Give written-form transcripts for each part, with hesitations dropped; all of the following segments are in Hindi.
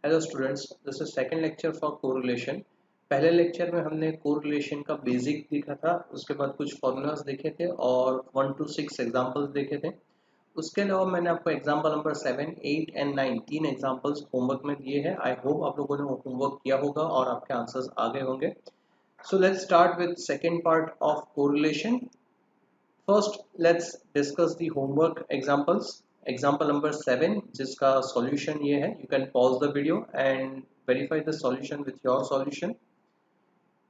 Hello students, this is second lecture for correlation. पहले लेक्चर में हमने कोरिलेशन का बेसिक देखा था, उसके बाद कुछ फॉर्मूलाज देखे थे और 1 to 6 एग्जांपल्स देखे थे। उसके अलावा मैंने आपको एग्जांपल नंबर 7, 8 एंड 9 तीन एग्जांपल्स होमवर्क में दिए हैं। आई होप आप लोगों ने वो होमवर्क किया होगा और आपके आंसर्स आ गए होंगे। So let's start with second part of correlation. First, let's discuss the homework examples. Example number 7, जिसका solution ये है. You can pause the video and verify the solution with your solution.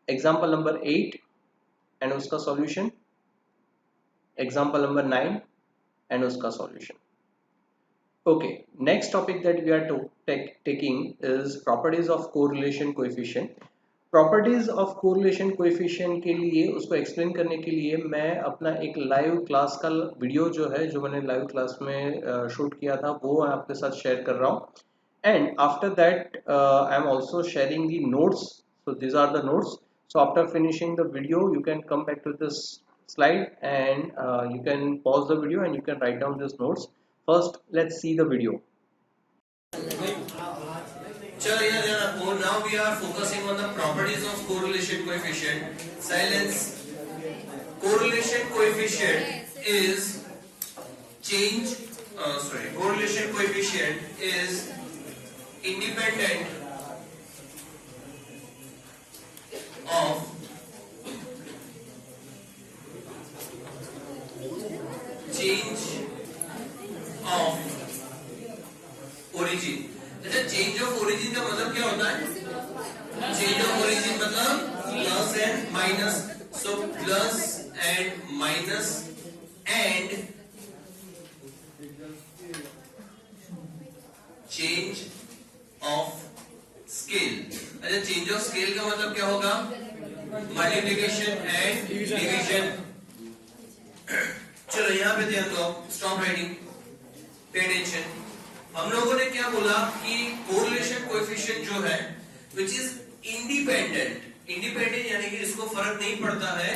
Example number 8 and उसका solution. Example number 9 and उसका solution. Okay, next topic that we are taking is properties of correlation coefficient. Properties of correlation coefficient के लिए उसको एक्सप्लेन करने के लिए मैं अपना एक लाइव क्लास का वीडियो जो है, जो मैंने लाइव क्लास में शूट किया था, वो मैं आपके साथ शेयर कर रहा हूँ। And after that I am also sharing the notes, so this are the notes. So after finishing the video you can come back to this slide and you can pause the video and you can write down these notes. First, let's see the video. Now we are focusing on the properties of correlation coefficient. Silence. Correlation coefficient is change. Correlation coefficient is independent of change of origin. Change of origin का मतलब क्या होता है? चेंज ऑफ ओरिजिन मतलब plus and minus. So plus and minus and change of scale. अच्छा, चेंज ऑफ स्केल का मतलब क्या होगा? Multiplication and division. चलो यहां पे ध्यान दो, स्टॉप राइटिंग, पे अटेंशन। हम लोगों ने क्या बोला कि कोरिलेशन कोएफिशिएंट जो है विच इज इंडिपेंडेंट यानी कि इसको फर्क नहीं पड़ता है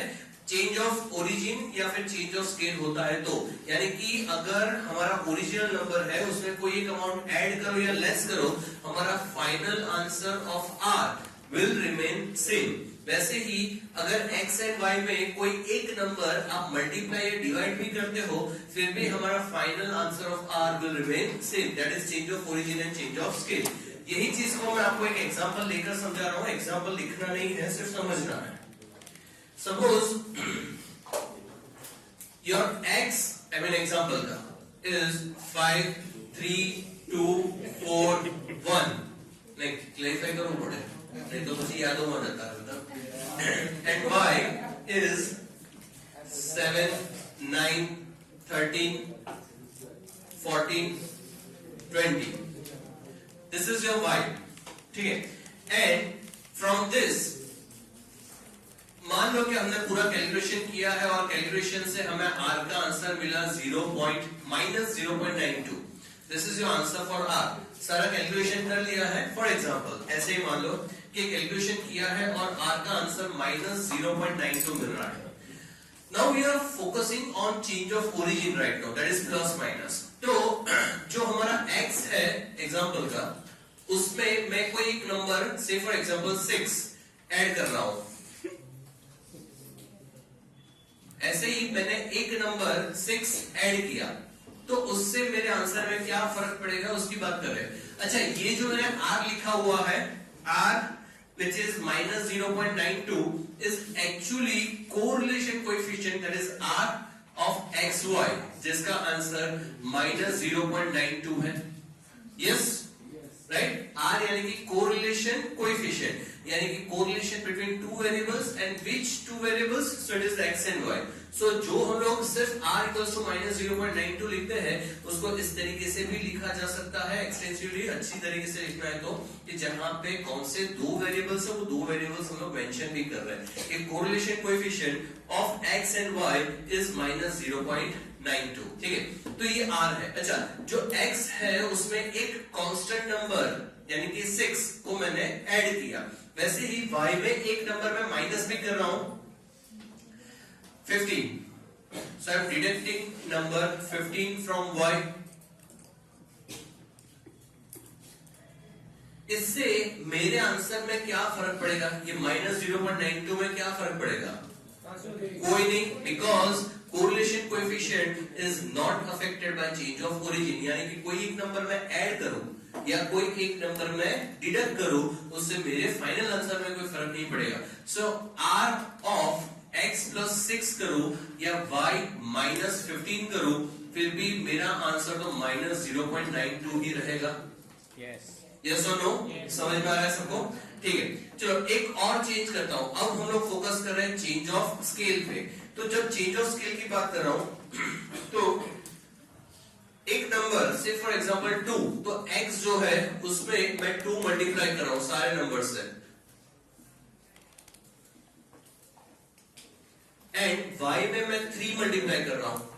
चेंज ऑफ ओरिजिन या फिर चेंज ऑफ स्केल होता है तो। यानी कि अगर हमारा ओरिजिनल नंबर है उसमें कोई एक अमाउंट ऐड करो या लेस करो, हमारा final answer of r will remain same. वैसे ही अगर x एंड y में कोई एक नंबर आप मल्टीप्लाई या डिवाइड भी करते हो, फिर भी हमारा final answer of r will remain same. That is change of origin and change of scale. यही चीज को मैं आपको एक एग्जांपल लेकर समझा रहा हूं। एग्जांपल लिखना नहीं है, सिर्फ समझना है। Suppose your x, I mean example का, इज 5 3 2 4 1। नहीं क्लैरिफाई करो पड़े, नहीं तो मुझे याद हो जाता है। And y is 7 9 13 14 20. This is your y, ठीक है। And from this मान लो कि हमने पूरा कैलकुलेशन किया है और कैलकुलेशन से हमें r का आंसर मिला -0.92। This is your answer for r। सारा कैलकुलेशन कर लिया है। फॉर एग्जांपल ऐसे ही मान लो कि कैलकुलेशन किया है और r का आंसर -0.92 मिल रहा है। Now we are focusing on change of origin right now, that is plus minus. तो जो हमारा x है एग्जांपल का, उसमें मैं कोई एक नंबर से फॉर एग्जांपल 6 ऐड कर रहा हूं। ऐसे ही मैंने एक नंबर 6 ऐड किया तो उससे मेरे आंसर में क्या फर्क पड़ेगा उसकी बात कर रहे हैं। अच्छा, ये जो मैंने r लिखा हुआ है, r which is -0.92 is actually correlation coefficient, that is r of xy, जिसका आंसर -0.92 है। yes right, r यानी कि correlation coefficient, यानी कि correlation between two variables, and which two variables? So it is the x and y. So जो हम लोग सिर्फ r equals to -0.92 लिखते हैं, उसको इस तरीके से भी लिखा जा सकता है एक्सटेंसिवली। अच्छी तरीके से लिखना है तो कि जहां पे कौन से दो वेरिएबल्स है वो दो वेरिएबल्स हम लोग मेंशन भी कर रहे हैं कि correlation coefficient of x and y is -0.92, ठीक है। तो ये r है। अच्छा, जो x है उसमें एक कांस्टेंट नंबर यानी कि 6 को मैंने ऐड किया, वैसे ही y में एक नंबर में माइनस भी कर रहा हूं 15. So I am deducting number 15 from y. इससे मेरे आंसर में क्या फर्क पड़ेगा? ये -0.92 में क्या फर्क पड़ेगा? कोई नहीं, because correlation coefficient is not affected by change of origin. यानी कि कोई एक नंबर में ऐड करूं या कोई एक नंबर में डिडक्ट करूं, उससे मेरे फाइनल आंसर में कोई फर्क नहीं पड़ेगा। सो r ऑफ x + 6 करूं या y - 15 करूं, फिर भी मेरा आंसर तो -0.92 ही रहेगा। यस और नो? समझ में आ रहा है सबको? ठीक है, चलो एक और चेंज करता हूं। अब हम लोग फोकस कर रहे हैं चेंज ऑफ स्केल पे। तो जब चेंज ऑफ स्केल की बात कर रहा हूं, तो एक नंबर से फॉर एग्जांपल 2, तो x जो है उसमें मैं 2 मल्टीप्लाई कर रहा हूं सारे नंबर से, एंड y में मैं 3 मल्टीप्लाई कर रहा हूं।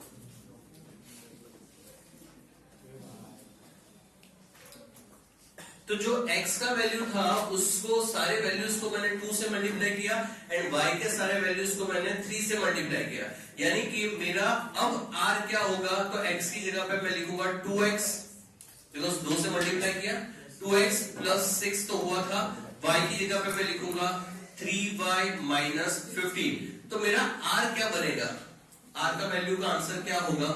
तो जो x का वैल्यू था उसको सारे वैल्यूज को मैंने 2 से मल्टीप्लाई किया, एंड y के सारे वैल्यूज को मैंने 3 से मल्टीप्लाई किया। यानी कि मेरा अब r क्या होगा? तो x की जगह पे मैं लिखूंगा 2x, बिकॉज 2 से मल्टीप्लाई किया। 2x + 6 तो हुआ था, y की जगह पे मैं लिखूंगा 3y - 15। तो मेरा r क्या बनेगा? r का वैल्यू का आंसर क्या होगा?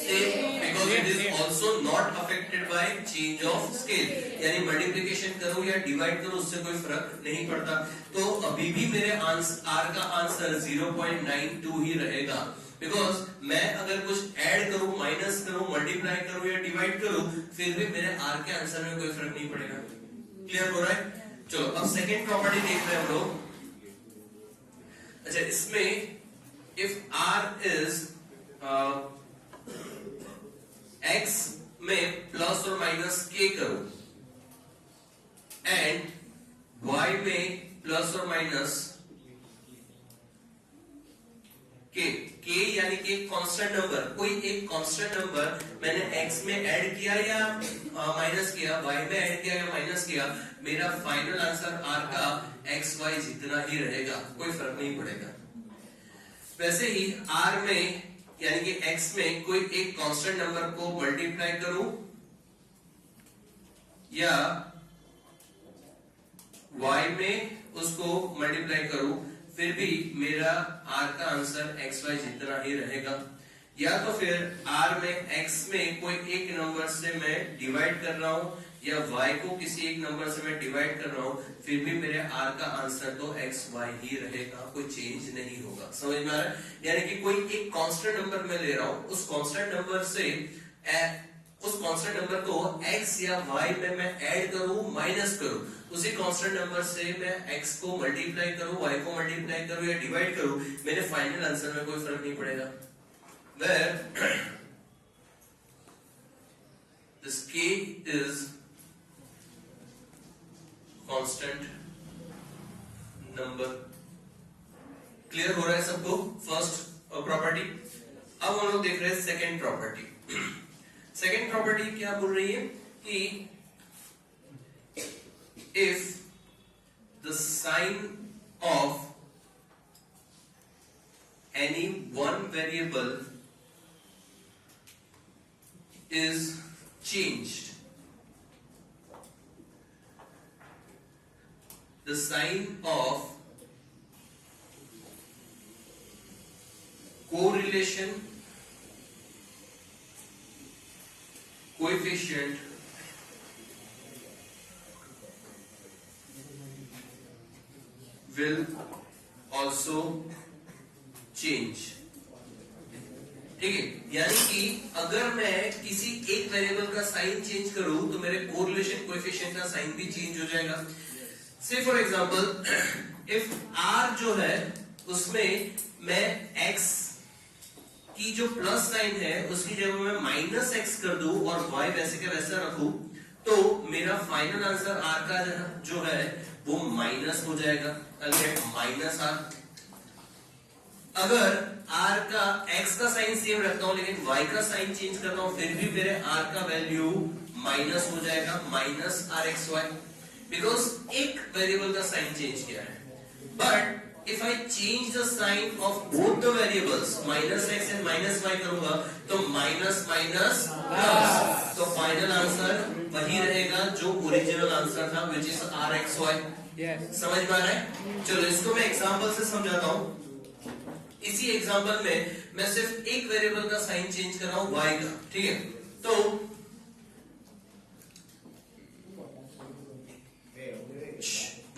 Because it is also not affected by change of scale। यानी मल्टीप्लिकेशन करो या डिवाइड करो, उससे कोई फर्क नहीं पड़ता। तो अभी भी मेरे r का आंसर 0.92 ही रहेगा, बिकॉज मैं अगर कुछ ऐड करूं, माइनस करूं, मल्टीप्लाई करूं या डिवाइड करूं, फिर भी मेरे r के आंसर में कोई फर्क नहीं पड़ेगा। क्लियर हो रहा है? चलो अब सेकेंड प्रॉपर्टी देख रहे हैं हम लोग। अच्छा, इसमें इफ r इज x में प्लस और माइनस k करो, एंड y में प्लस और माइनस k यानी कि कांस्टेंट नंबर, कोई एक कांस्टेंट नंबर मैंने x में ऐड किया या माइनस किया, y में ऐड किया या माइनस किया, मेरा फाइनल आंसर r का xy जितना ही रहेगा, कोई फर्क नहीं पड़ेगा। वैसे ही r में यानी कि x में कोई एक कांस्टेंट नंबर को मल्टीप्लाई करूं या y में उसको मल्टीप्लाई करूं, फिर भी मेरा r का आंसर xy जितना ही रहेगा। या तो फिर r में x में कोई एक नंबर से मैं डिवाइड कर रहा हूं या y को किसी एक नंबर से मैं डिवाइड कर रहा हूं, फिर भी मेरे r का आंसर तो xy ही रहेगा, कोई चेंज नहीं होगा। समझ में आ रहा है? यानी कि कोई एक कांस्टेंट नंबर मैं ले रहा हूं, उस कांस्टेंट नंबर से उस कांस्टेंट नंबर को x या y में मैं ऐड करूं, माइनस करूं, उसी कांस्टेंट नंबर से मैं x को मल्टीप्लाई करूं, y को मल्टीप्लाई करूं या डिवाइड करूं, मेरे फाइनल आंसर में कोई फर्क नहीं पड़ेगा। Where this k is constant number. Clear हो रहा है सबको फर्स्ट प्रॉपर्टी? अब हम लोग देख रहे हैं सेकंड प्रॉपर्टी। सेकंड प्रॉपर्टी क्या बोल रही है कि if the sign of any one variable is changed, the sign of correlation coefficient will also change। ठीक है, यानी कि अगर मैं किसी एक वेरिएबल का साइन चेंज करूं तो मेरे कोरिलेशन कोएफिशिएंट का साइन भी चेंज हो जाएगा। से फॉर एग्जाम्पल इफ r जो है उसमें मैं x की जो प्लस साइन है उसकी जगह मैं माइनस x कर दूं और y वैसे का वैसा रखूं, तो मेरा फाइनल आंसर r का जो है वो माइनस हो जाएगा, माइनस r। अगर r का x का साइन सेम रखता हूं लेकिन y का साइन चेंज करता हूं, फिर भी मेरे r का वैल्यू माइनस हो जाएगा, माइनस rxy, बिकॉज एक वेरिएबल का साइन चेंज किया है। But if I change the sign of both the variables, minus x and minus y करूंगा, तो माइनस माइनस प्लस, तो फाइनल आंसर वही ओरिजिनल आंसर था विच इज RXY। समझ में आ रहा है? चलो इसको मैं एग्जांपल से समझाता हूं। इसी एग्जांपल में मैं सिर्फ एक वेरिएबल का साइन चेंज कर रहा हूं y का, ठीक है? तो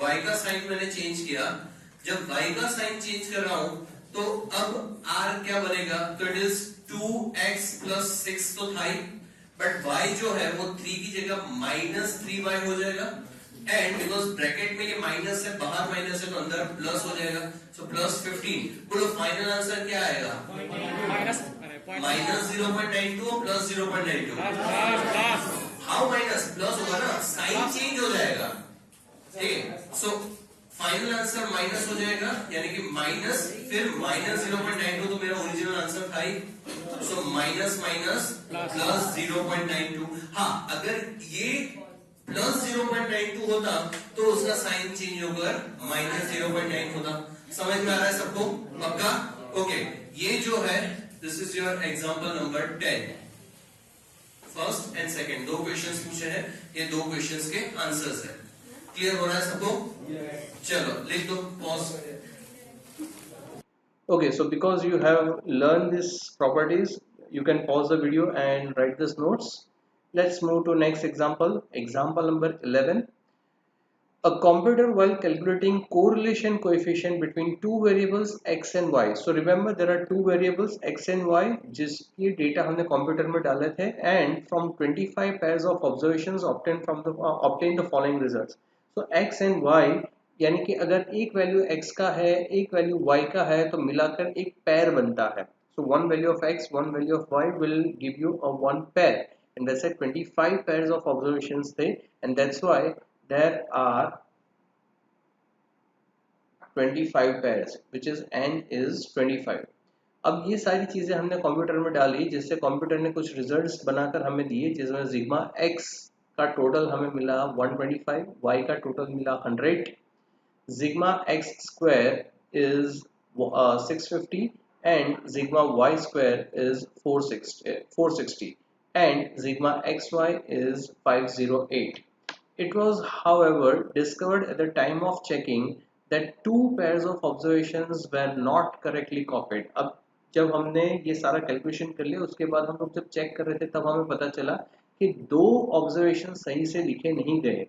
y का साइन मैंने चेंज किया। जब y का साइन चेंज कर रहा हूं तो अब r क्या बनेगा? तो इट इज 2x प्लस 6 तो था ही, बट y जो है वो 3 की जगह माइनस 3y हो जाएगा। एंड बिकॉज ब्रैकेट में ये माइनस है, बाहर माइनस है, तो अंदर प्लस हो जाएगा। So plus 15। बोलो फाइनल आंसर क्या आएगा? माइनस 0.92 और प्लस 0.92। How minus? प्लस होगा ना, साइन चेंज हो जाएगा, ठीक है? सो फाइनल आंसर माइनस हो जाएगा, यानी कि माइनस फिर माइनस 0.92, तो मेरा ओरिजिनल आंसर था ही। So minus minus plus 0.92। हाँ, अगर ये प्लस 0.92 होता तो उसका साइन चेंज होकर माइनस 0.9 होता। समझ में आ रहा है सबको? पक्का? ओके, ये जो है this is your example number 10। First and second दो क्वेश्चंस पूछे हैं, ये दो क्वेश्चंस के आंसर्स हैं। क्लियर हो रहा है सबको? चलो लिख दो, pause. Okay, so because you have learned these properties, you can pause the video and write these notes. Let's move to next example. Example number 11. A computer while calculating correlation coefficient between two variables x and y. So remember there are two variables x and y जिसकी data हमने computer में डाले थे, and from 25 pairs of observations obtain the following results. So x and y यानी कि अगर एक वैल्यू x का है एक वैल्यू y का है तो मिलाकर एक पैर बनता है। So one value of x, one value of y will give you a one pair, and that's at 25 pairs of observations थे, and that's why there are 25 pairs which is n is 25। अब ये सारी चीजें हमने कंप्यूटर में डाली जिससे कंप्यूटर ने कुछ रिजल्ट्स बनाकर हमें दिए, जिसमें सिग्मा x का टोटल हमें मिला 125, y का टोटल मिला 100, sigma x square is 650 and sigma y square is 460 and sigma xy is 508। It was, however, discovered at the time of checking that two pairs of observations were not correctly copied। अब जब हमने ये सारा कैलकुलेशन कर लिया उसके बाद हम लोग जब चेक कर रहे थे तब हमें पता चला कि दो ऑब्जर्वेशन सही से लिखे नहीं गए।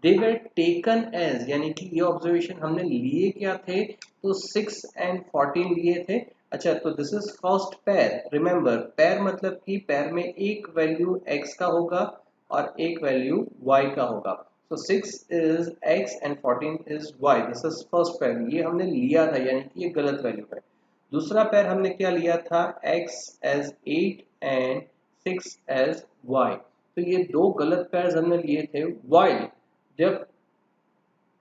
They were taken as, यानी कि ये ऑब्जर्वेशन हमने लिए क्या थे? तो 6 and 14 लिए थे। अच्छा, तो दिस इज फर्स्ट पैर। रिमेंबर, पैर मतलब कि पैर में एक वैल्यू x का होगा और एक वैल्यू y का होगा। So 6 is x and 14 is y। This is first पैर, ये हमने लिया था, यानी कि ये गलत वैल्यू है। दूसरा पैर हमने क्या लिया था? x as 8 and 6 as y। तो ये दो गलत पैर हमने लिए थे। while जब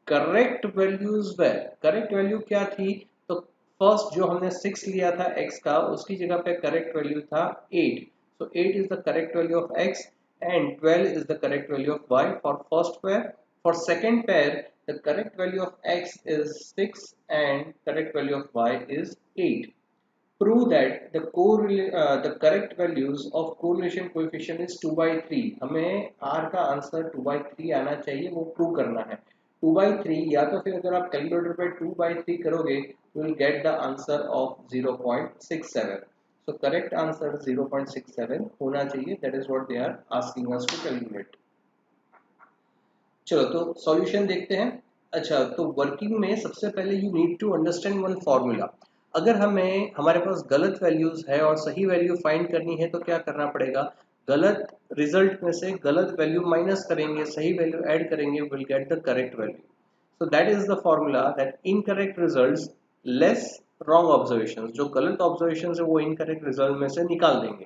correct values were, correct value क्या थी? तो फर्स्ट जो हमने 6 लिया था x का, उसकी जगह पे करेक्ट वैल्यू था 8। सो 8 is the correct value of x and 12 is the correct value of y for first pair। For second pair, the correct value of x is 6 and correct value of y is 8। Prove that the correct values of correlation coefficient is 2/3। हमें r का आंसर 2/3 आना चाहिए, वो प्रूव करना है। 2/3 या तो फिर अगर आप कैलकुलेटर पे 2/3 करोगे you will get the answer of 0.67। So correct answer 0.67 होना चाहिए, that is what they are asking us to calculate। चलो तो सॉल्यूशन देखते हैं। अच्छा, तो वर्किंग में सबसे पहले you need to understand one formula. अगर हमारे पास गलत वैल्यूज है और सही वैल्यू फाइंड करनी है तो क्या करना पड़ेगा? गलत रिजल्ट में से गलत वैल्यू माइनस करेंगे, सही वैल्यू ऐड करेंगे, will get the correct value. So that is the formula that incorrect results less wrong observations. जो गलत ऑब्जर्वेशंस है वो इनकरेक्ट रिजल्ट में से निकाल देंगे,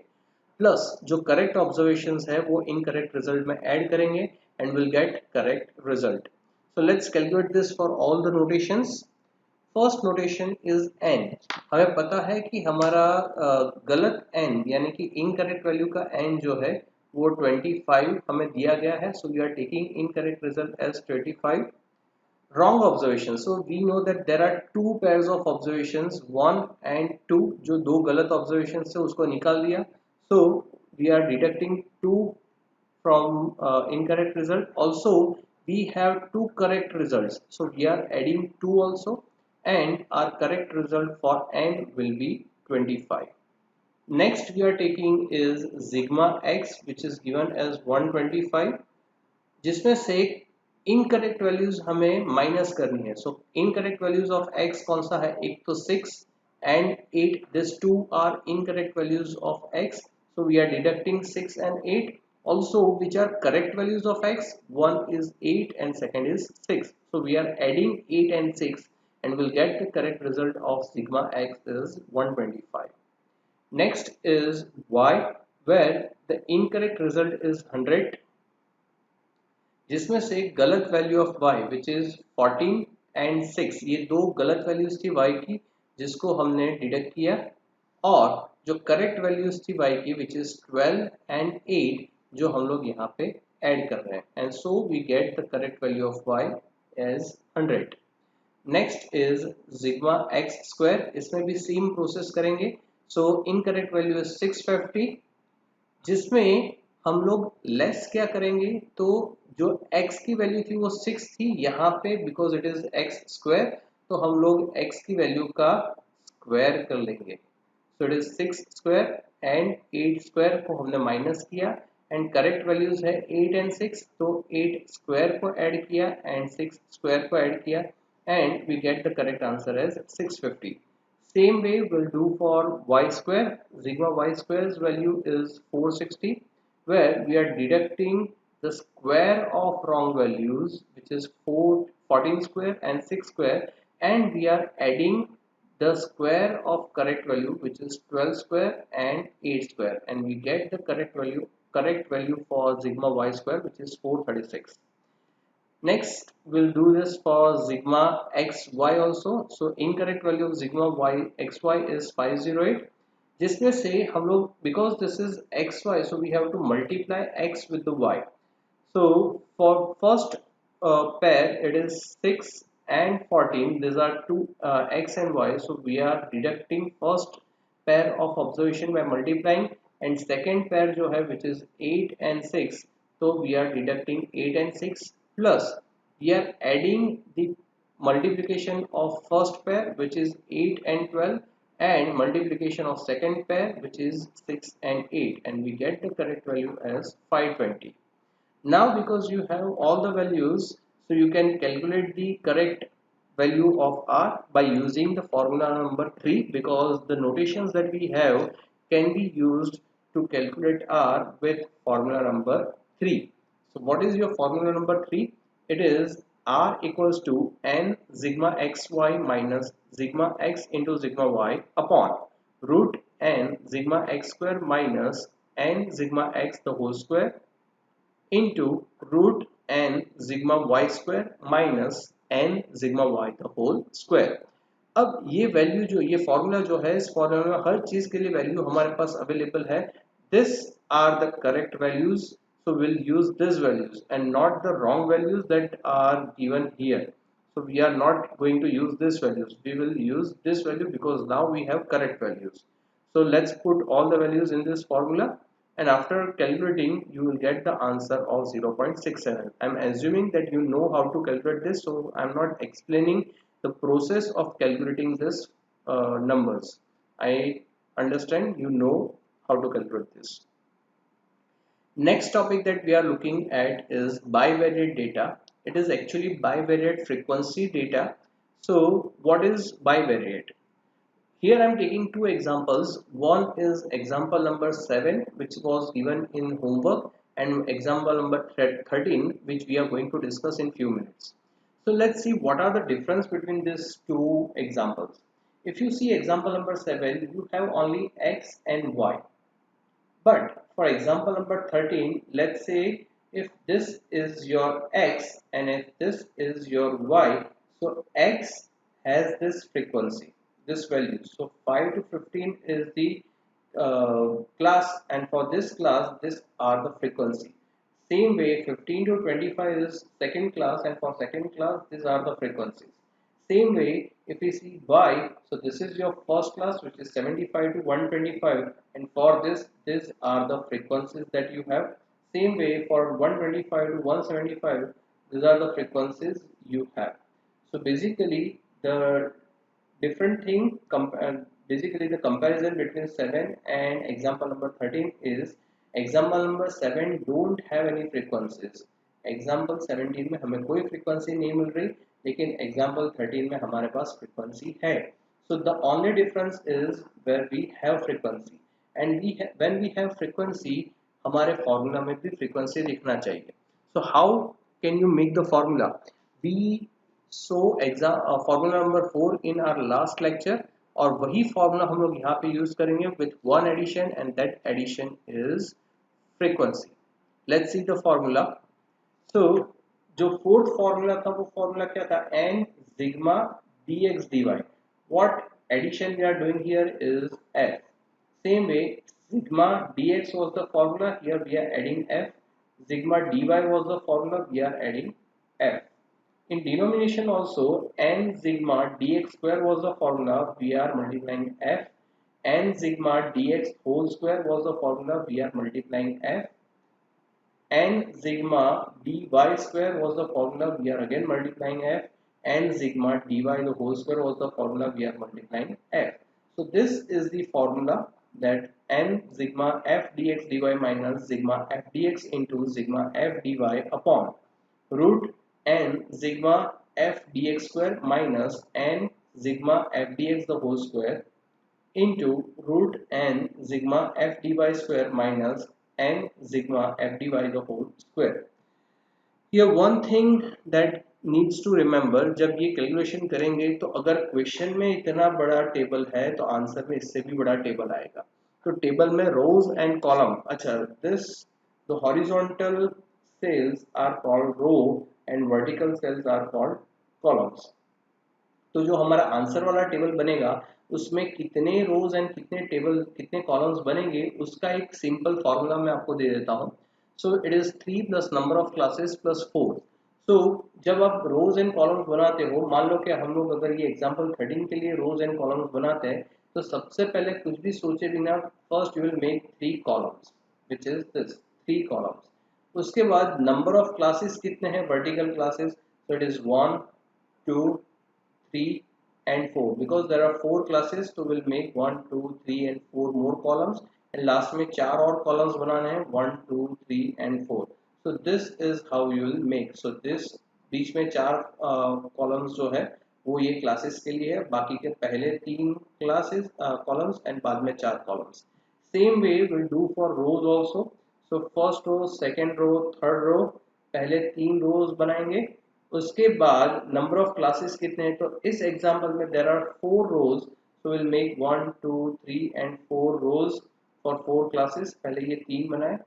प्लस जो करेक्ट ऑब्जर्वेशंस है वो इनकरेक्ट रिजल्ट में ऐड करेंगे and will get correct result। So let's calculate this for all the notations। First notation is n। हमें पता है कि हमारा गलत n यानी कि इनकरेक्ट वैल्यू का n जो है वो 25 हमें दिया गया है। So we are taking incorrect result as 25। Wrong observation, so we know that there are two pairs of observations 1 and 2। जो दो गलत observations थे उसको निकाल दिया। So we are deducting 2 from incorrect result. Also, we have two correct results, so we are adding 2 also, and our correct result for n will be 25. Next we are taking is sigma x, which is given as 125, जिसमें से इनकरेक्ट वैल्यूज हमें माइनस करनी है. So incorrect values of x कौन सा है, एक तो 6 and 8, this two are incorrect values of x, so we are deducting 6 and 8. Also, which are correct values of x, one is 8 and second is 6, so we are adding 8 and 6 and we'll get the correct result of sigma x is 125. Next is y, where the incorrect result is 100, जिसमें से गलत value of y which is 14 and 6, ये दो गलत वैल्यूज थी y की जिसको हमने डिडक्ट किया, और जो करेक्ट वैल्यूज थी y की विच इज 12 एंड 8 जो हम लोग यहाँ पे ऐड कर रहे हैं, and so we get the correct value of y as 100. Next is sigma x square, इसमें भी सेम प्रोसेस करेंगे. सो इनकरेक्ट वैल्यू इज 650, जिसमें हम लोग लेस क्या करेंगे, तो जो x की वैल्यू थी वो 6 थी, यहाँ पे because it is x square तो हम लोग x की वैल्यू का स्क्वायर कर लेंगे. So it is 6 square and 8 square को हमने माइनस किया, एंड करेक्ट वैल्यूज है 8 एंड 6, तो 8 स्क्वायर को ऐड किया एंड 6 स्क्वायर को ऐड किया, and we get the correct answer as 650. Same way we'll do for y square. Sigma y square's value is 460, where we are deducting the square of wrong values, which is 14 square and 6 square, and we are adding the square of correct value, which is 12 square and 8 square, and we get the correct value for sigma y square, which is 436. Next, we'll do this for sigma xy also. So incorrect value of sigma y xy is 508, जिसमें से हम लोग, because this is xy, so we have to multiply x with the y. So for first pair it is 6 and 14, these are two x and y, so we are deducting first pair of observation by multiplying, and second pair जो है which is 8 and 6, so we are deducting 8 and 6, plus we are adding the multiplication of first pair which is 8 and 12, and multiplication of second pair which is 6 and 8, and we get the correct value as 520. Now because you have all the values, so you can calculate the correct value of r by using the formula number 3, because the notations that we have can be used to calculate r with formula number 3. So what is your formula number 3? It is r equals to n sigma xy minus sigma x into sigma y upon root n sigma x square minus n sigma x the whole square into root n sigma y square minus n sigma y the whole square. अब ये वैल्यू जो, ये फॉर्मूला जो है, इस फॉर्मूला में हर चीज के लिए वैल्यू हमारे पास अवेलेबल है. This are the correct values, so we'll use these values and not the wrong values that are given here. So we are not going to use these values, we will use this value because now we have correct values. So let's put all the values in this formula, and after calculating you will get the answer of 0.67. I'm assuming that you know how to calculate this, so I'm not explaining the process of calculating this numbers. I understand you know how to calculate this. Next topic that we are looking at is bivariate data. It is actually bivariate frequency data. So what is bivariate? Here I am taking two examples. One is example number 7, which was given in homework, and example number 13, which we are going to discuss in few minutes. So let's see what are the difference between these two examples. If you see example number 7, you have only x and y. But for example number 13, let's say if this is your x and if this is your y, so x has this frequency, this value. So 5 to 15 is the class, and for this class, these are the frequency. Same way, 15 to 25 is second class, and for second class, these are the frequencies. Same way, if we see y, so this is your first class, which is 75 to 125, and for this, these are the frequencies that you have. Same way for 125 to 175, these are the frequencies you have. So basically the different thing, basically the comparison between 7 and example number 13 is example number 7 don't have any frequencies. Example 17 में हमें कोई frequency नहीं मिल रही, लेकिन example 13 में हमारे पास frequency है. So the only difference is where we have frequency, and when we have frequency हमारे formula में भी frequency दिखना चाहिए. So how can you make the formula? We saw formula number 4 in our last lecture, और वही formula हम लोग यहाँ पे use करेंगे with one addition, and that addition is frequency. Let's see the formula. So जो fourth formula था वो formula क्या था? n sigma dx dy. What addition we are doing here is f. Same way, sigma dx was the formula, here we are adding f. Sigma dy was the formula, we are adding f. In denomination also, n sigma dx square was the formula, we are multiplying f. N sigma dx whole square was the formula, we are multiplying f. N sigma dy square was the formula, we are again multiplying f. N sigma dy the whole square was the formula, we are multiplying f. So this is the formula, that n sigma f dx dy minus sigma f dx into sigma f dy upon root n sigma f dx square minus n sigma f dx the whole square into root n sigma f dy square minus n sigma f dy the whole square. Here one thing that needs to remember, जब ये कैलकुलेशन करेंगे तो अगर क्वेश्चन में इतना बड़ा टेबल है तो आंसर में इससे भी बड़ा टेबल आएगा. तो टेबल में रोज एंड कॉलम, अच्छा this the horizontal cells are called row and vertical cells are called columns. तो जो हमारा आंसर वाला टेबल बनेगा उसमें कितने रोज एंड कितने कॉलम्स बनेंगे उसका एक सिंपल फॉर्मूला मैं आपको दे देता हूँ. So it is 3 plus number of classes plus 4. सो जब आप रोज एंड कॉलम्स बनाते हो, मान लो कि हम लोग अगर ये एग्जांपल 13 के लिए रोज एंड कॉलम्स बनाते हैं, तो सबसे पहले कुछ भी सोचे बिना first you will make 3 columns which is this 3 columns. उसके बाद नंबर ऑफ क्लासेस कितने हैं vertical classes, so it is 1 2 3 and 4, because there are 4 classes, so we'll make 1 2 3 and 4 more columns, and last में 4 और columns बनाने हैं 1 2 3 and 4. so this is how you will make. so this बीच में 4 columns जो है वो ये classes के लिए है, बाकी के पहले 3 classes columns and बाद में 4 columns. same way we'll do for rows also. so first row, second row, third row, पहले 3 rows बनाएंगे. उसके बाद नंबर ऑफ क्लासेस कितने हैं, तो इस एग्जांपल में there are 4 rows, so will make 1 2 3 and 4 rows for 4 classes. पहले ये 3 बनाए,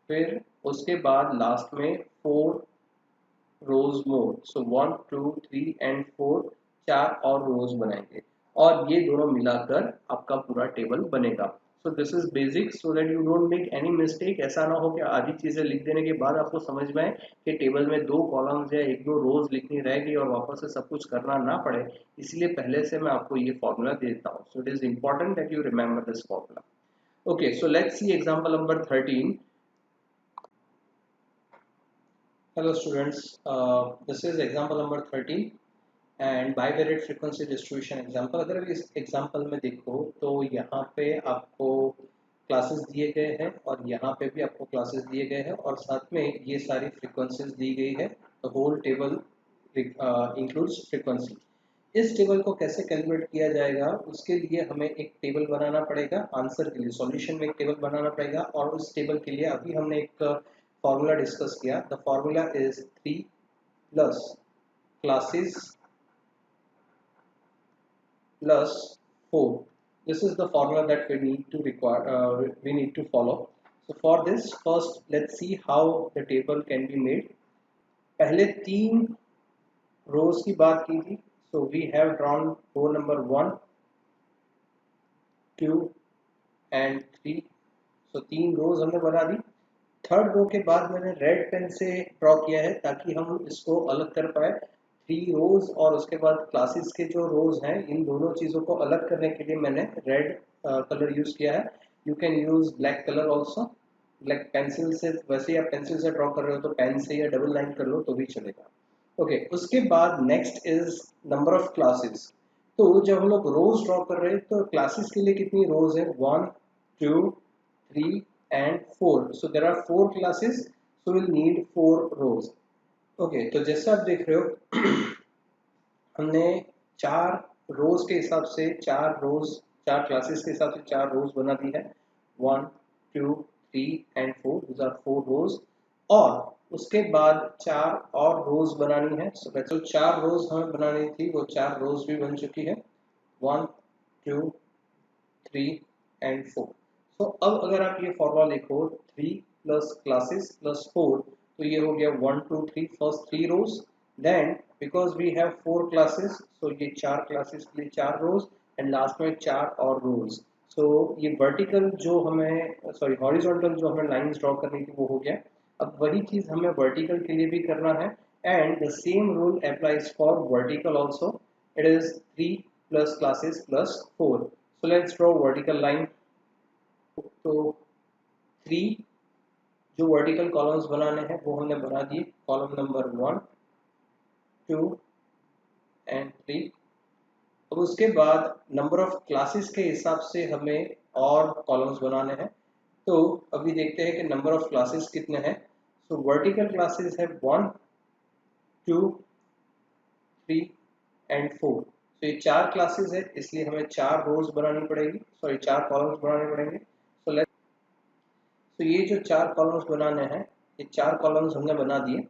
फिर उसके बाद लास्ट में 4 रोज मोर, सो 1 2 3 एंड 4 4 और रोज बनाएंगे, और ये दोनों मिलाकर आपका पूरा टेबल बनेगा. सो this is basic, so that you don't make any mistake. ऐसा ना हो कि आधी चीजें लिख देने के बाद आपको समझ में आए कि टेबल में 2 कॉलम्स या 1-2 रोज लिखनी रह गई और वापस से सब कुछ करना ना पड़े, इसलिए पहले से मैं आपको ये फॉर्मूला दे देता हूँ. So it is important that you remember this formula. Okay, so let's see example number 13. Hello students, this is example number 13 and bivariate frequency distribution example. अगर इस एग्जांपल में देखो तो यहाँ पे आपको क्लासेस दिए गए हैं और यहाँ पे भी आपको क्लासेस दिए गए हैं, और साथ में ये सारी फ्रीक्वेंसीज दी गई है. The whole table includes frequency. इस टेबल को कैसे कैलकुलेट किया जाएगा, उसके लिए हमें एक टेबल बनाना पड़ेगा. आंसर के लिए सॉल्यूशन में एक टेबल बनाना पड़ेगा, और उस टेबल के लिए अभी हमने एक फॉर्मूला डिस्कस किया. The formula is 3 plus classes plus 4. This is the formula that we need to follow. So for this, first let's see how the table can be made. पहले 3 rows की बात की थी. So we have drawn row number 1 2 and 3. So 3 rows हमने बना दी. थर्ड रो के बाद मैंने रेड पेन से ड्रॉ किया है ताकि हम इसको अलग कर पाए. 3 रोज और उसके बाद क्लासेस के जो रोज हैं, इन दोनों चीज़ों को अलग करने के लिए मैंने रेड कलर यूज़ किया है. You can use black colour also. Like pencil से, वैसे ही आप पेंसिल से ड्रॉ कर रहे हो तो पेन से या डबल लाइन कर लो तो भी चलेगा। ओके, उसके बाद next is number of classes. तो जब हम लोग रोज ड्रॉ कर रहे हैं तो क्लासेस के लिए कितनी रोज है, 1 2 3 and 4, so there are 4 classes, so will need 4 rows. Okay, तो जैसे आप देख रहे हो हमने 4 रोज के हिसाब से 4 रोज, 4 क्लासेस के हिसाब से 4 रोज बना दी है, 1 2 3 एंड 4, दीज आर 4 रोज। और उसके बाद 4 और रोज बनानी है, सो जो 4 रोज हमें बनानी थी वो 4 रोज भी बन चुकी है, 1 2 3 एंड 4। सो अब अगर आप ये फॉर्मूला लिखो 3 प्लस क्लासेस प्लस 4, तो ये हो गया 1 2 3 first 3 rows, then because we have 4 classes so ये 4 क्लासेस के लिए 4 रोज एंड लास्ट में 4 और रोज। सो ये वर्टिकल जो हमें, सॉरी हॉरिजॉन्टल जो हमें लाइंस ड्रॉ करनी थी वो हो गया। अब वही चीज हमें वर्टिकल के लिए भी करना है and the same rule applies for vertical also, it is 3 plus classes plus 4। So let's draw vertical line। तो 3 जो वर्टिकल कॉलम्स बनाने हैं वो हमने बना दिए, कॉलम नंबर 1 2 एंड 3। अब उसके बाद नंबर ऑफ क्लासेस के हिसाब से हमें और कॉलम्स बनाने हैं। तो अभी देखते हैं कि नंबर ऑफ क्लासेस कितने हैं। सो वर्टिकल क्लासेस है 1 2 3 एंड 4। तो ये 4 क्लासेस है इसलिए हमें 4 रोज बनानी पड़ेगी, सॉरी 4 कॉलम्स बनाने पड़ेंगे। तो ये जो 4 कॉलम्स बनाने हैं, ये 4 कॉलम्स हमने बना दिए।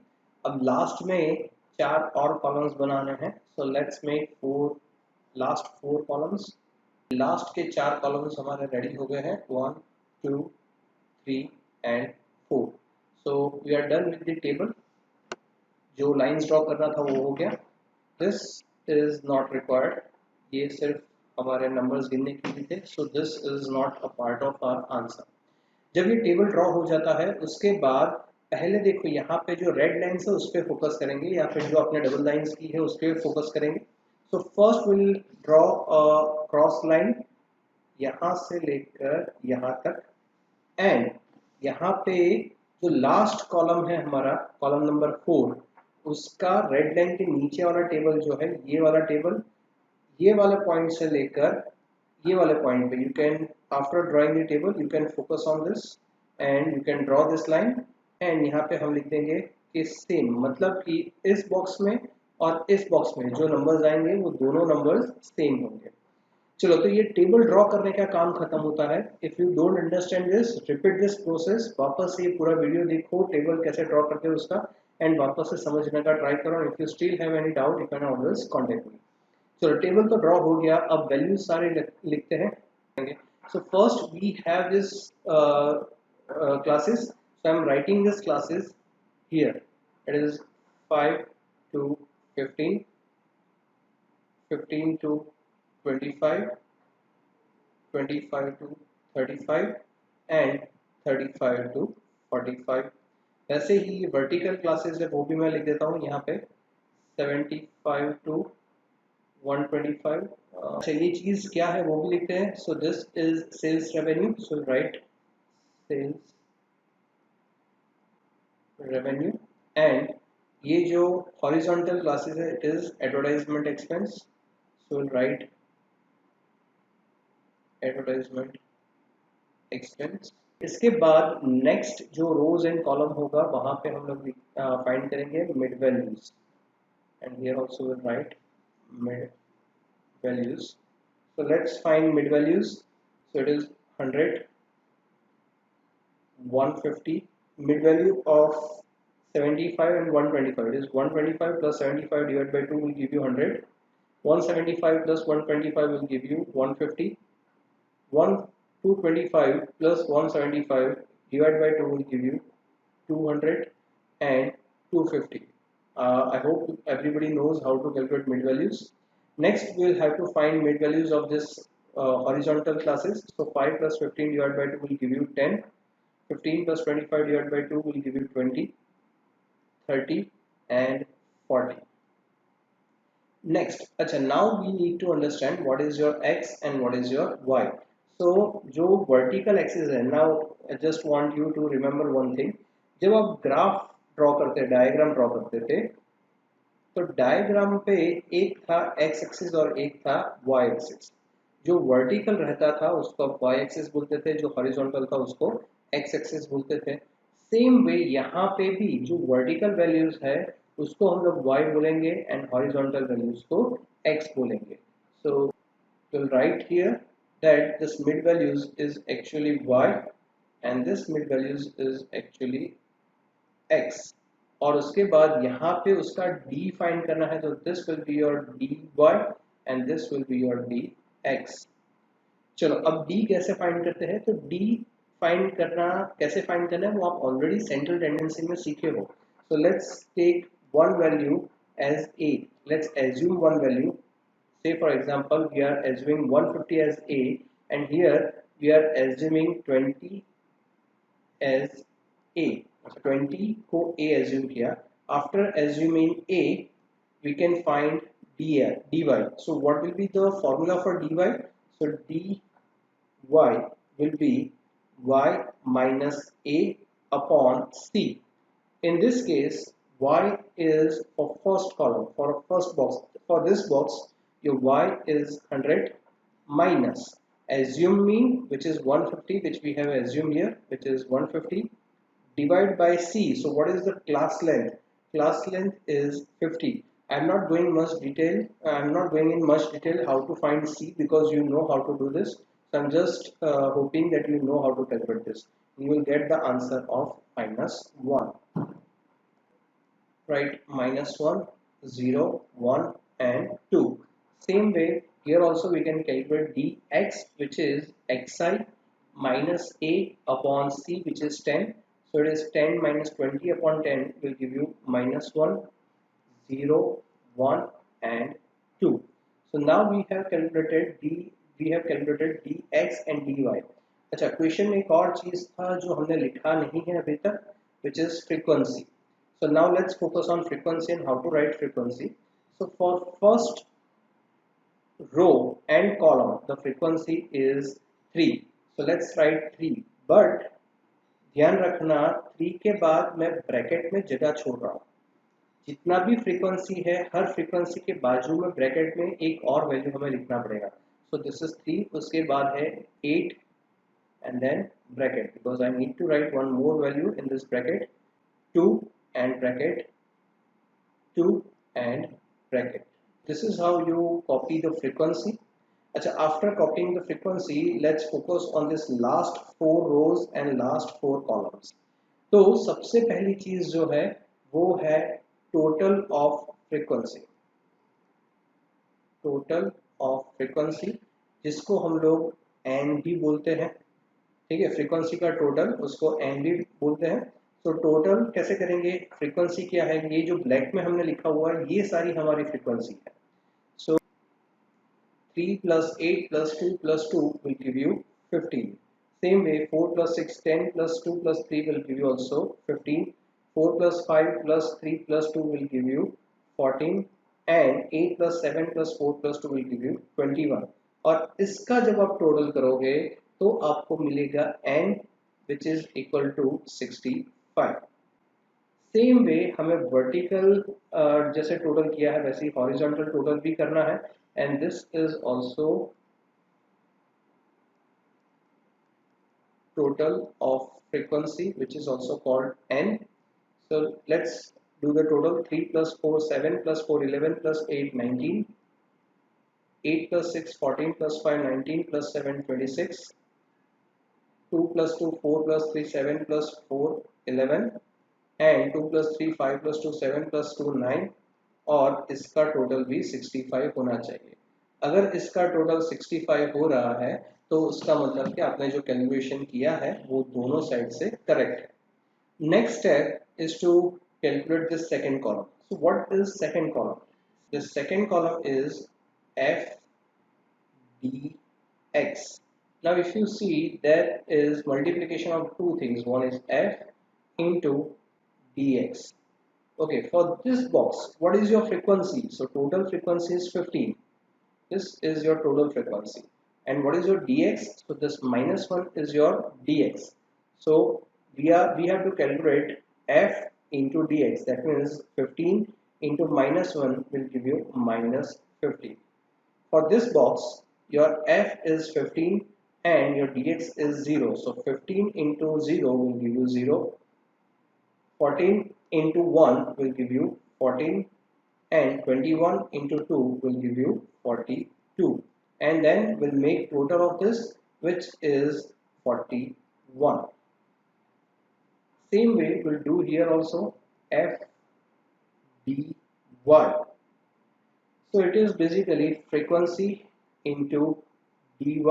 अब लास्ट में 4 और कॉलम्स बनाने हैं, so let's make 4 last 4 columns. Last के 4 कॉलम्स हमारे रेडी हो गए हैं, 1 2 3 and 4। So we are done with the table. जो लाइंस ड्रॉ करना था वो हो गया। दिस इज नॉट रिक्वायर्ड, ये सिर्फ हमारे नंबर्स गिनने के लिए थे, so this is not a part of our answer. जब ये टेबल ड्रॉ हो जाता है उसके बाद पहले देखो यहाँ पे जो रेड लाइन्स है उस पर फोकस करेंगे या फिर जो आपने डबल लाइन्स की है उस पर फोकस करेंगे। So first will draw a cross line यहाँ से लेकर यहाँ तक एंड यहाँ पे जो लास्ट कॉलम है हमारा कॉलम नंबर 4, उसका रेड लाइन के नीचे वाला टेबल जो है ये वाला टेबल, ये वाले पॉइंट से लेकर ये वाले पॉइंट पे you can, after drawing the table you can focus on this and you can draw this line and यहाँ पे हम लिख देंगे कि सेम, मतलब कि इस बॉक्स में और इस बॉक्स में जो नंबर्स आएंगे वो दोनों नंबर्स सेम होंगे। चलो, तो ये टेबल ड्रॉ करने का काम खत्म होता है। If you don't understand this, repeat this process, वापस से ये पूरा वीडियो देखो टेबल कैसे ड्रॉ करते हैं उसका एंड वापस से समझने का ट्राई करो। If you still have any doubt you can always contact me. चलो, टेबल तो ड्रॉ हो गया, अब वैल्यूज सारे लिखते हैं। So first we have this classes, so I'm writing this classes here. It is 5 to 15, 15 to 25, 25 to 35 and 35 to 45। ऐसे ही वर्टिकल क्लासेस है वो भी मैं लिख देता हूँ यहाँ पे 75 to 125। अच्छा, ये चीज क्या है वो भी लिखते हैं। So this is sales revenue, so write sales revenue and ये जो हॉरिजॉन्टल क्लासेस है it is advertisement expense, so write advertisement expense. इसके बाद नेक्स्ट जो रोज एंड कॉलम होगा वहां पे हम लोग फाइंड करेंगे mid values and here also will write mid values। So let's find mid values। So it is 100, 150, mid value of 75 and 125, it is 125 plus 75 divided by 2 will give you 100, 175 plus 125 will give you 150, 225 plus 175 divided by 2 will give you 200 and 250। I hope everybody knows how to calculate mid values। Next, we will have to find mid values of this horizontal classes. So 5 plus 15 divided by 2 will give you 10. 15 plus 25 divided by 2 will give you 20, 30 and 40। Next, अच्छा, now we need to understand what is your x and what is your y। So जो vertical axis है, now I just want you to remember one thing, जब आप ग्राफ ड्रॉ करते, डायग्राम ड्रॉ करते थे, तो डायग्राम पे एक था एक्स एक्सिस और एक था वाई एक्सिस। जो वर्टिकल रहता था उसको आप वाई एक्सिस बोलते थे, जो हॉरिजॉन्टल था उसको एक्स एक्सिस बोलते थे। सेम वे यहाँ पे भी जो वर्टिकल वैल्यूज है उसको हम लोग y बोलेंगे एंड हॉरिजॉन्टल वैल्यूज को x बोलेंगे। सो we'll write here that this mid values is actually y and this mid values is actually x। और उसके बाद यहाँ पे उसका d फाइंड करना है, तो this will be your dy and this will be your dx। चलो अब d कैसे फाइंड करते हैं, तो d फाइंड करना कैसे फाइंड करना है वो आप ऑलरेडी सेंट्रल टेंडेंसी में सीखे हो। So let's take one value as a, let's assume one value, say for example we are assuming 150 as a and here we are assuming 20 as a। 20 को a assume किया, after assuming a we can find dy। So what will be the formula for dy? So dy will be y minus a upon c। In this case y is for first column, for first box, for this box your y is 100 minus assume mean which is 150, which we have assumed here, which is 150, divide by c। So what is the class length? Class length is 50। I'm not going in much detail how to find c because you know how to do this, so I'm just hoping that you know how to calculate this। You will get the answer of -1, right? -1, 0, 1 and 2। Same way here also we can calculate dx, which is xi minus a upon c, which is 10। So it is 10 minus 20 upon 10 will give you -1, 0, 1 and 2। So now we have calculated dx and dy। अच्छा, क्वेश्चन में एक और चीज था जो हमने लिखा नहीं है अभी तक, which is frequency। So now let's focus on frequency and how to write frequency। So for first row and column the frequency is 3। So let's write 3, but ध्यान रखना 3 के बाद मैं ब्रैकेट में जगह छोड़ रहा हूँ। जितना भी फ्रीक्वेंसी है हर फ्रीक्वेंसी के बाजू में ब्रैकेट में एक और वैल्यू हमें लिखना पड़ेगा। सो दिस इज 3, उसके बाद है 8 and then bracket because I need to write one more value in this bracket, 2 and bracket, 2 and bracket। This is how you copy the frequency। अच्छा, after copying the frequency let's focus on this last 4 rows and last 4 columns। तो सबसे पहली चीज जो है वो है total of frequency. Total of frequency जिसको हम लोग एन भी बोलते हैं, ठीक है? फ्रीक्वेंसी का टोटल उसको एन भी बोलते हैं। तो टोटल कैसे करेंगे, फ्रीक्वेंसी क्या है, ये जो ब्लैक में हमने लिखा हुआ है ये सारी हमारी फ्रीक्वेंसी है। सो 3 plus 8 plus 2 plus 2 will give you 15। Same way 4 plus 6 10 plus 2 plus 3 will give you also 15। 4 plus 5 plus 3 plus 2 will give you 14 and 8 plus 7 plus 4 plus 2 will give you 21। और इसका जब आप टोटल करोगे तो आपको मिलेगा n which is equal to 65। Same way हमें वर्टिकल जैसे टोटल किया है वैसे ही हॉरिजॉन्टल टोटल भी करना है and this is also total of frequency which is also called n। So let's do the total। 3 plus 4 7 plus 4 11 plus 8 19, 8 plus 6 14 plus 5 19 plus 7 26, 2 plus 2 4 plus 3 7 plus 4 11 and 2 plus 3 5 plus 2 7 plus 2 9 और इसका टोटल भी 65 होना चाहिए। अगर इसका टोटल 65 हो रहा है तो उसका मतलब कि आपने जो कैलकुलेशन किया है वो दोनों साइड से करेक्ट है। Next step is to calculate this second column. So what is second column? This second column is f dx। Now if you see there is multiplication of two things, one is f into dx। Okay, for this box what is your frequency? So total frequency is 15। This is your total frequency and what is your dx? So this -1 is your dx। So we have to calculate f into dx. That means 15 into minus 1 will give you minus 15. For this box, your f is 15 and your dx is 0. So 15 into 0 will give you 0. 14 into 1 will give you 14, and 21 into 2 will give you 42, and then we'll make total of this, which is 41. Same way we'll do here also, f dy. So it is basically frequency into dy.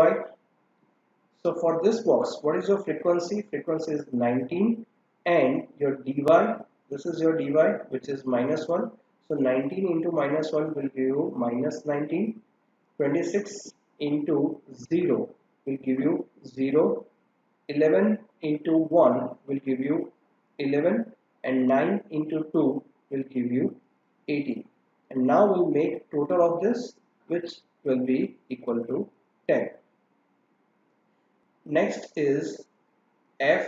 So for this box, what is your frequency? Frequency is 19, and your dy, this is your dy, which is minus 1. So 19 into minus 1 will give you minus 19. 26 into 0 will give you 0. 11 into 1 will give you 11, and 9 into 2 will give you 18. And now we'll make total of this, which will be equal to 10. Next is f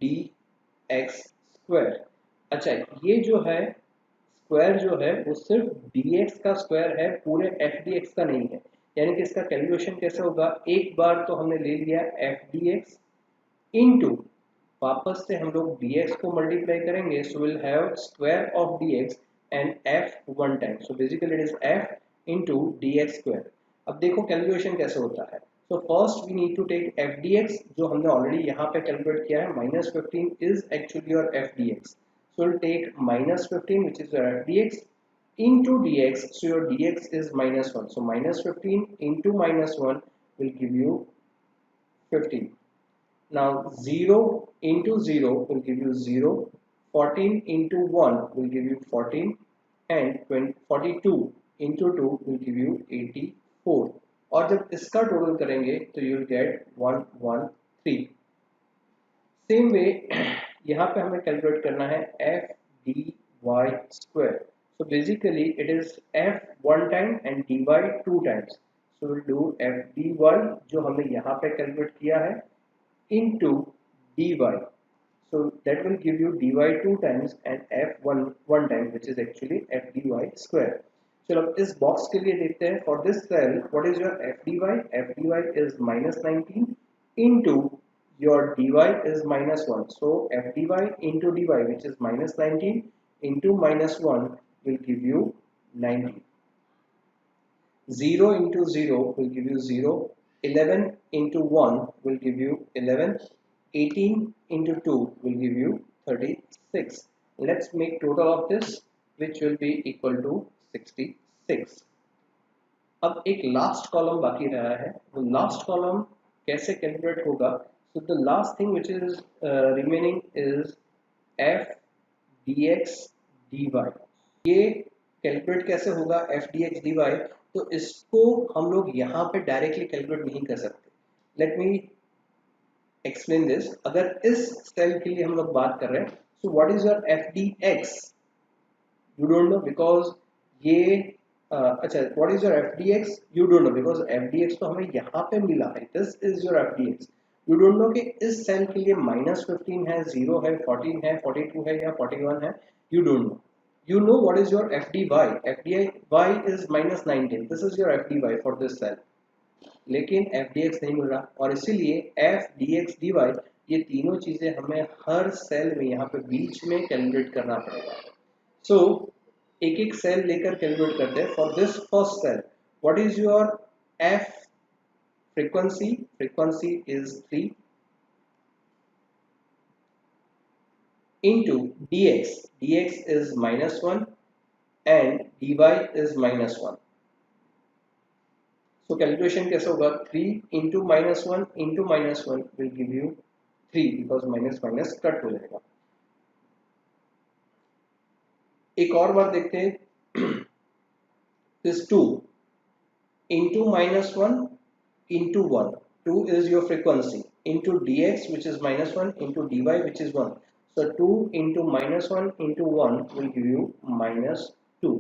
dx square. अच्छा, ये जो है स्क्वायर जो है वो सिर्फ dx का स्क्वायर है, पूरे f dx का नहीं है. यानी कि इसका कैलकुलेशन कैसे होगा? एक बार तो हमने ले लिया f dx इनटू, वापस से हम लोग dx को मल्टीप्लाई करेंगे. So will have square of dx and f one time. So basically it is f into dx square. अब देखो कैलकुलेशन कैसे होता है. So first we need to take f dx, जो हमने ऑलरेडी यहाँ पे कैलकुलेट किया है. minus 15 is actually your f dx. So we'll take minus 15, which is your f dx, into dx. So your dx is minus 1. So minus 15 into minus 1 will give you 15. Now 0 into 0 will give you 0. 14 into 1 will give you 14, and 42 into 2 will give you 84. और जब इसका टोटल करेंगे तो you will get 113. Same way यहाँ पे हमें कैलकुलेट करना है f dy square. So basically it is f one time and dy two times. So will do f dy जो हमने यहाँ पे कैलकुलेट किया है into dy. So that will give you dy two times and f one time, which is actually f dy square. चलो इस बॉक्स के लिए देखते हैं. For this cell what is your f dy? f dy is minus 19 into your dy is minus 1. So f dy into dy, which is minus 19 into minus 1 will give you 19. 0 into 0 will give you 0. 11 into 1 will give you 11. 18 into 2 will give you 36. Let's make total of this, which will be equal to 66. अब एक लास्ट कॉलम बाकी रहा है. वो लास्ट कॉलम कैसे कैलकुलेट होगा? So the last thing which is remaining is f dx dy. ये कैलकुलेट कैसे होगा f dx dy? तो इसको हम लोग यहाँ पे डायरेक्टली कैलकुलेट नहीं कर सकते. Let me explain this. अगर इस सेल के लिए हम लोग बात कर रहे हैं, सो what is your f dx? You don't know, because ये अच्छा, what is your F D x? You don't know, because F D x तो हमें यहाँ पे मिला है. This is your F D x. You don't know कि इस सेल के लिए minus 15 है, 0 है, 14 है, 42 है या 41 है. You don't know. You know what is your f dy? f dy is minus 19. This is your f dy for this cell. लेकिन f dx नहीं मिल रहा, और इसीलिए f dx dy ये तीनों चीजें हमें हर सेल में यहाँ पे बीच में कैलकुलेट करना पड़ेगा. सो एक एक सेल लेकर कैलकुलेट करते हैं. For this first cell, what is your f frequency? Frequency is 3 into dx. dx is minus 1 and dy is minus 1. So calculation कैसे होगा? 3 into minus 1 into minus 1 will give you 3, because minus minus cut हो जाएगा. एक और बार देखते हैं. This 2 into minus 1 into 1. 2 is your frequency into dx, which is minus 1, into dy, which is 1. So 2 into minus 1 into 1 will give you minus 2.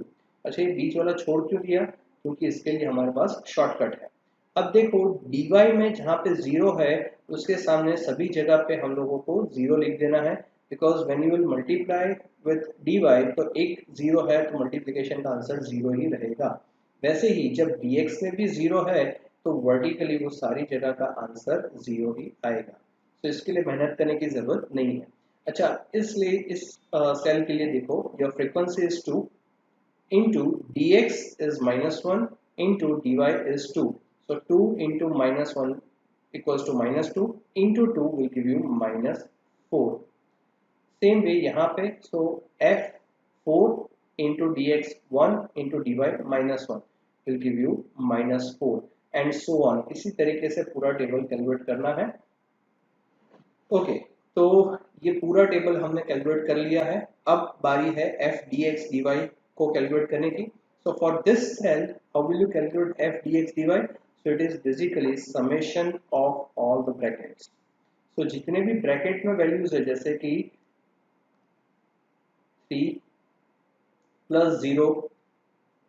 अच्छा, ये बीच वाला छोड़ क्यों दिया? क्योंकि इसके लिए हमारे पास शॉर्टकट है. अब देखो dy में जहाँ पे 0 है उसके सामने सभी जगह पे हम लोगों को 0 लिख देना है, because when you will multiply with dy तो एक 0 है तो मल्टीप्लिकेशन का आंसर 0 ही रहेगा। वैसे ही जब dx में भी 0 है तो वर्टिकली वो सारी जगह का आंसर 0 ही आएगा। तो इसके लिए मेहनत करने की जरूरत नहीं है। अच्छा, इसलिए इस सेल के लिए देखो your frequency is 2 into dx is -1 into dy is 2. So 2 into -1 equals to -2 into 2 will give you -4. Same way यहाँ पे so f4 into dx 1 into dy -1 will give you -4 and so on। इसी तरीके से पूरा टेबल कैलकुलेट करना है। ओके, तो ये पूरा टेबल हमने कैलकुलेट कर लिया है। अब बारी है f dx dy को कैलकुलेट करने की। So for this cell, how will you calculate f dx dy? So it is basically summation of all the brackets. So जितने भी ब्रैकेट में वैल्यूज है जैसे कि 3 plus 0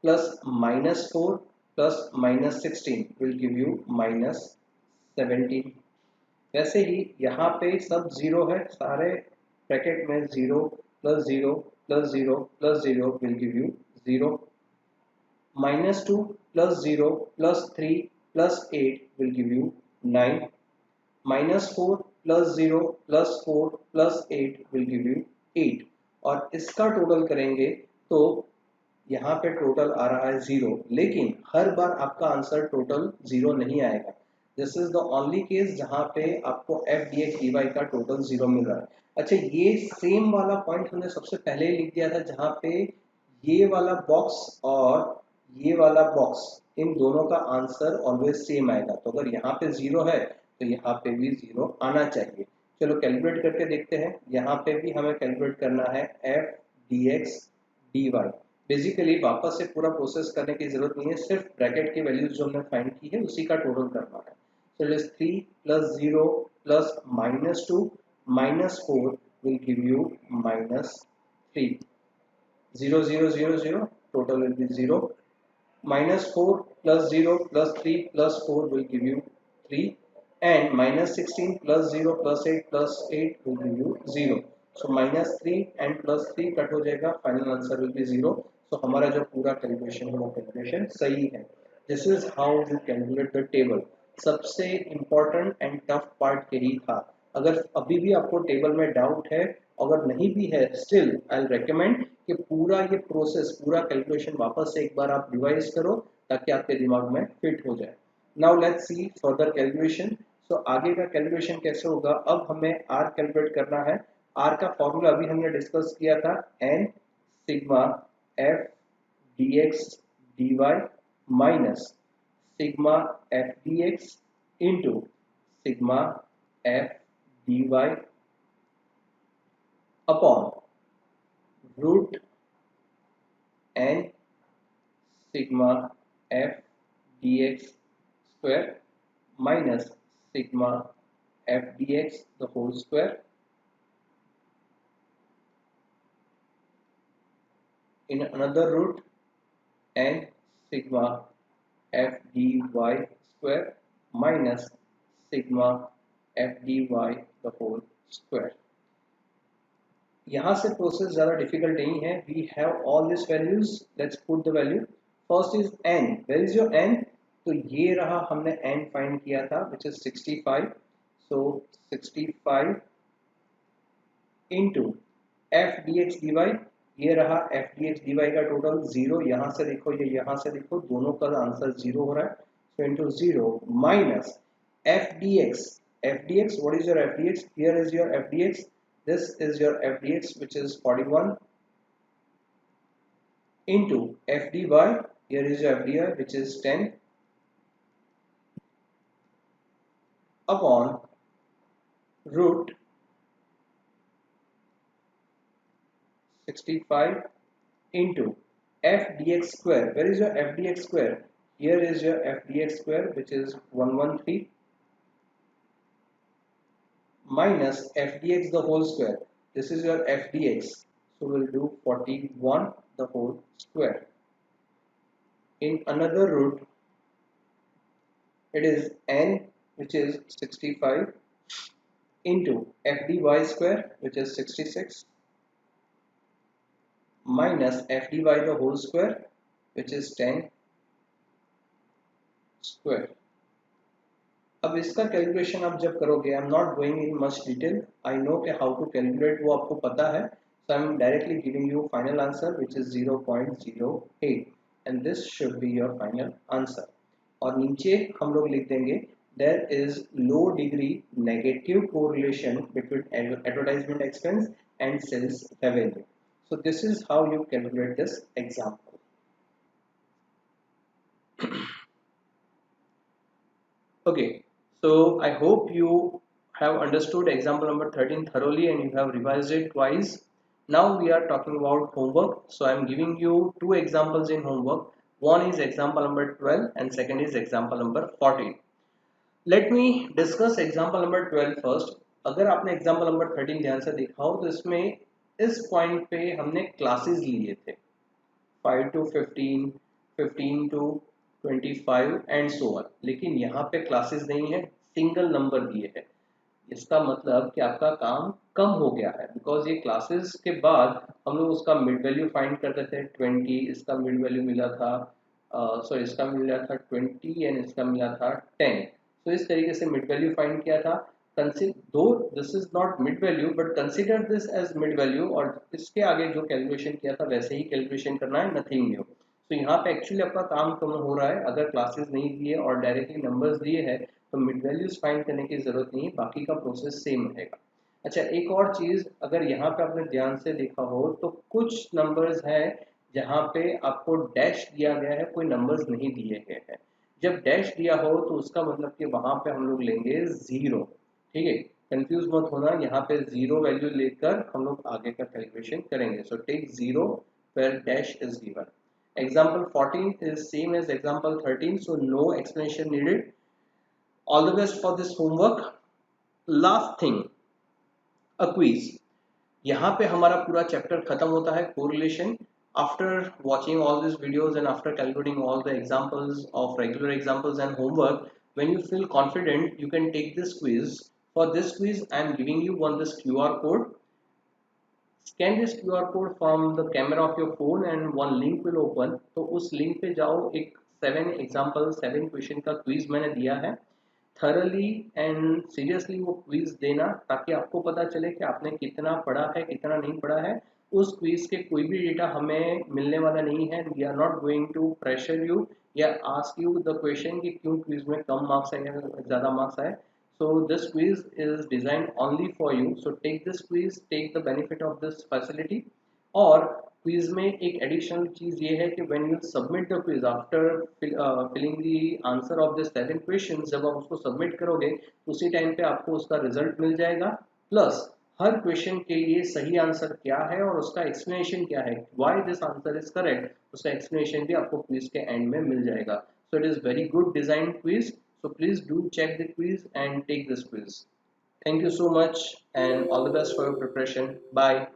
plus -4 plus -16 will give you -17। वैसे ही यहाँ पे सब 0 है, सारे ब्रैकेट में 0 plus 0 plus 0 plus 0 will give you 0। -2 plus 0 plus 3 plus 8 will give you 9। -4 plus 0 plus 4 plus 8 will give you 8। और इसका टोटल करेंगे तो यहाँ पे टोटल आ रहा है 0, लेकिन हर बार आपका आंसर टोटल 0 नहीं आएगा। This is the only case जहाँ पे आपको f dx dy का टोटल 0 मिल रहा है। अच्छा, ये सेम वाला पॉइंट हमने सबसे पहले ही लिख दिया था जहाँ पे ये वाला बॉक्स और ये वाला बॉक्स इन दोनों का आंसर ऑलवेज सेम आएगा। तो अगर यहाँ पे 0 है तो यहाँ पे भी 0 आना चाहिए। चलो कैलकुलेट करके देखते हैं। यहाँ पे भी हमें कैलकुलेट करना है f dx dy। बेसिकली वापस से पूरा प्रोसेस करने की जरूरत नहीं है, सिर्फ ब्रैकेट की वैल्यूज जो हमने फाइंड की है उसी का टोटल करना है। So it is 3 plus 0 plus -2 -4 will give you -3। 0 0 0 0 total will be 0। -4 plus 0 plus 3 plus 4 will give you 3 and -16 plus 0 plus 8 plus 8 will give you 0। So -3 and plus 3 cut हो जाएगा, final answer will be 0। So हमारा जो पूरा कैलकुलेशन है वो कैलकुलेशन सही है। This is how you calculate the table. सबसे इम्पोर्टेंट एंड टफ पार्ट यही था। अगर अभी भी आपको टेबल में डाउट है, अगर नहीं भी है, स्टिल आई रेकमेंड कि पूरा ये प्रोसेस, पूरा कैलकुलेशन वापस से एक बार आप रिवाइज करो ताकि आपके दिमाग में फिट हो जाए। Now let's see further calculation. So आगे का कैलकुलेशन कैसे होगा? अब हमें आर कैलकुलेट करना है। आर का फॉर्मूला अभी हमने डिस्कस किया था, n sigma f D x d y minus sigma f D x into sigma f d y upon root n sigma f D x square minus sigma f D x the whole square in another root n sigma f dy square minus sigma f dy the whole square। यहाँ से प्रोसेस ज़्यादा डिफिकल्ट नहीं है। We have all this values, let's put the value. First is n, where is your n? तो ये रहा, हमने n फाइंड किया था विच इज 65। सो 65 into f D x d y, ये रहा f D x d y का टोटल 0। यहाँ से देखो, ये यहाँ से देखो, दोनों का आंसर 0 हो रहा है। So into 0 minus F D X. F D X, what is your F D X? Here is your F D X, this is your FDX which is 41 into FDY, here is your FDY which is 10 upon root 65 into FDX square. Where is your FDX square? Here is your FDX square which is 113 minus FDX the whole square. This is your FDX, so we'll do 41 the whole square in another root it is n, which is 65, into f dy square, which is 66, minus f dy the whole square, which is 10 square. अब इसका कैलकुलेशन आप जब करोगे, I am not going in much detail, I know कि हाउ टू कैलकुलेट वो आपको पता है, so I'm directly giving you final answer which is 0.08 and this should be your final answer. और नीचे हम लोग लिख देंगे there is low degree negative correlation between advertisement expense and sales revenue. So this is how you calculate this example. Okay, so I hope you have understood example number 13 thoroughly and you have revised it twice. Now we are talking about homework. So I am giving you two examples in homework. One is example number 12 and second is example number 14. Let me discuss example number 12 first. अगर आपने example number 13 ध्यान से देखा हो तो इसमें इस point पे हमने classes लिए थे 5 to 15, 15 to 25 and so on, लेकिन यहाँ पे क्लासेस नहीं है, सिंगल नंबर दिए हैं। इसका मतलब कि आपका काम कम हो गया है, बिकॉज ये क्लासेस के बाद हम लोग उसका मिड वैल्यू फाइंड करते थे 20, इसका मिड वैल्यू मिला था सॉरी इसका मिला था 20 एंड इसका मिला था 10। तो इस तरीके से मिड वैल्यू फाइंड किया था। Though this is not mid value but consider this as mid value, और इसके आगे जो कैलकुलेशन किया था वैसे ही कैलकुलेशन करना है, नथिंग न्यू। तो यहाँ पे एक्चुअली आपका काम कम हो रहा है, अगर क्लासेस नहीं दिए और डायरेक्टली नंबर्स दिए हैं तो मिड वैल्यूज फाइंड करने की जरूरत नहीं है, बाकी का प्रोसेस सेम रहेगा। अच्छा, एक और चीज अगर यहाँ पे आपने ध्यान से देखा हो तो कुछ नंबर्स हैं जहाँ पे आपको डैश दिया गया है, कोई नंबर्स नहीं दिए गए हैं। जब डैश दिया हो तो उसका मतलब कि वहां पे हम लोग लेंगे जीरो, ठीक है, कंफ्यूज मत होना, यहाँ पे जीरो वैल्यू लेकर हम लोग आगे का कैलकुलेशन करेंगे। So take zero where dash is given. Example 14 is same as example 13, so no explanation needed. All the best for this homework. Last thing, a quiz. यहाँ पे हमारा पूरा चैप्टर खत्म होता है correlation. After watching all these videos and after calculating all the examples of regular examples and homework, when you feel confident, you can take this quiz. For this quiz, I am giving you this QR code. Scan this QR code from the camera of your phone and one link will open. तो उस लिंक पे जाओ, एक 7 एग्जाम्पल 7 क्वेश्चन का क्विज मैंने दिया है, थरली एंड सीरियसली वो क्विज देना ताकि आपको पता चले कि आपने कितना पढ़ा है कितना नहीं पढ़ा है। उस क्विज के कोई भी डेटा हमें मिलने वाला नहीं है, we are not going to pressure you या आस्क यू द क्वेश्चन कि क्यों क्विज में कम मार्क्स आए या ज़्यादा मार्क्स आए। So this quiz is designed only for you. So take this quiz, take the benefit of this facility. और क्विज में एक एडिशनल चीज ये है कि when you submit the quiz after filling the answer of the 7 questions, जब आप उसको सबमिट करोगे उसी टाइम पे आपको उसका रिजल्ट मिल जाएगा, प्लस हर क्वेश्चन के लिए सही आंसर क्या है और उसका एक्सप्लेनेशन क्या है, why this answer is correct, उसका एक्सप्लेनेशन भी आपको क्विज के एंड में मिल जाएगा। So it is very good design quiz. So please do check the quiz and take this quiz. Thank you so much and all the best for your preparation. Bye.